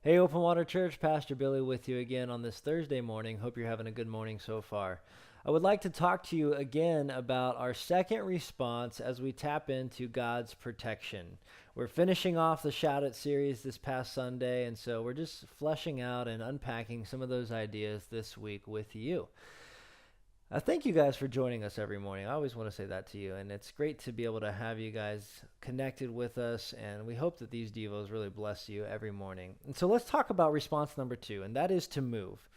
Hey, Open Water Church, Pastor Billy with you again on this Thursday morning. Hope you're having a good morning so far. I would like to talk to you again about our second response as we tap into God's protection. We're finishing off the Shout It series this past Sunday, and so we're just fleshing out and unpacking some of those ideas this week with you. Thank you guys for joining us every morning. I always want to say that to you, and it's great to be able to have you guys connected with us, and we hope that these devos really bless you every morning. And so let's talk about response number 2, and that is to move.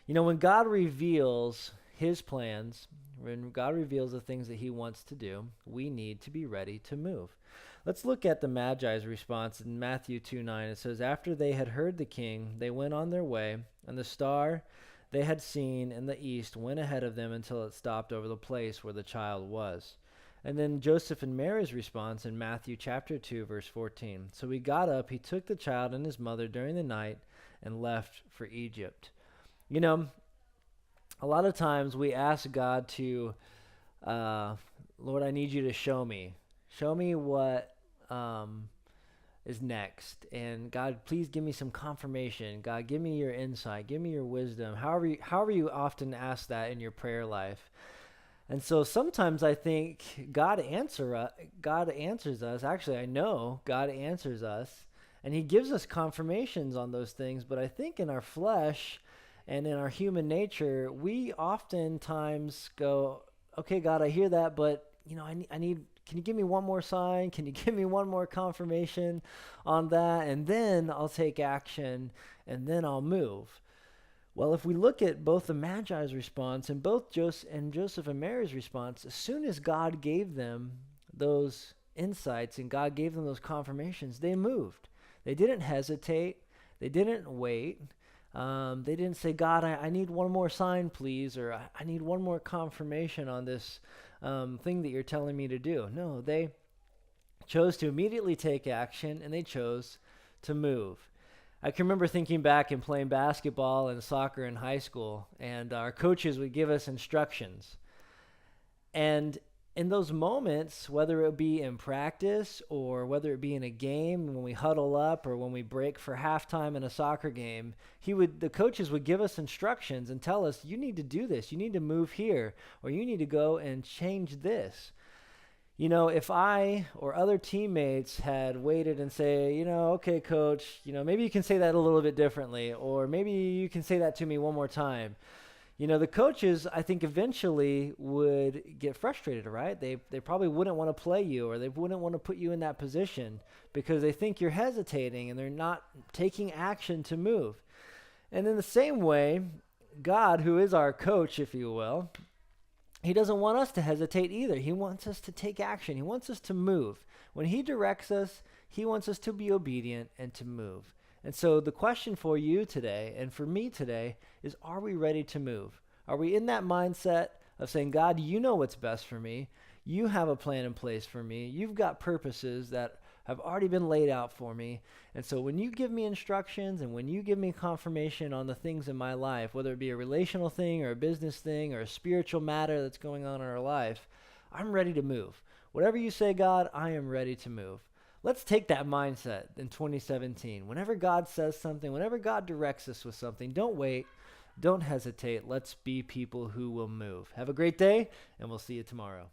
You know, when God reveals his plans, when God reveals the things that he wants to do, we need to be ready to move. Let's look at the Magi's response in Matthew 2:9. It says, "After they had heard the king, they went on their way, and the star they had seen in the east went ahead of them until it stopped over the place where the child was." And then Joseph and Mary's response in Matthew chapter 2, verse 14. "So he got up, he took the child and his mother during the night and left for Egypt." You know, a lot of times we ask God to, Lord, I need you to show me. Show me what is next. And God, please give me some confirmation. God, give me your insight. Give me your wisdom. However you often ask that in your prayer life. And so sometimes I think God answers us. Actually, I know God answers us. And he gives us confirmations on those things. But I think in our flesh and in our human nature, we oftentimes go, okay, God, I hear that, but I need, can you give me one more sign? Can you give me one more confirmation on that? And then I'll take action and then I'll move. Well, if we look at both the Magi's response and both Joseph and Mary's response, as soon as God gave them those insights and God gave them those confirmations, they moved. They didn't hesitate. They didn't wait. They didn't say, God, I need one more sign, please, or I need one more confirmation on this thing that you're telling me to do. No, they chose to immediately take action, and they chose to move. I can remember thinking back and playing basketball and soccer in high school, and our coaches would give us instructions. And in those moments, whether it be in practice or whether it be in a game, when we huddle up or when we break for halftime in a soccer game, the coaches would give us instructions and tell us, you need to do this, you need to move here, or you need to go and change this. You know, if I or other teammates had waited and say, okay, coach, maybe you can say that a little bit differently, or maybe you can say that to me one more time. The coaches, I think, eventually would get frustrated, right? They probably wouldn't want to play you, or they wouldn't want to put you in that position because they think you're hesitating and they're not taking action to move. And in the same way, God, who is our coach, if you will, he doesn't want us to hesitate either. He wants us to take action. He wants us to move. When he directs us, he wants us to be obedient and to move. And so the question for you today and for me today is, are we ready to move? Are we in that mindset of saying, God, you know what's best for me. You have a plan in place for me. You've got purposes that have already been laid out for me. And so when you give me instructions and when you give me confirmation on the things in my life, whether it be a relational thing or a business thing or a spiritual matter that's going on in our life, I'm ready to move. Whatever you say, God, I am ready to move. Let's take that mindset in 2017. Whenever God says something, whenever God directs us with something, don't wait, don't hesitate. Let's be people who will move. Have a great day, and we'll see you tomorrow.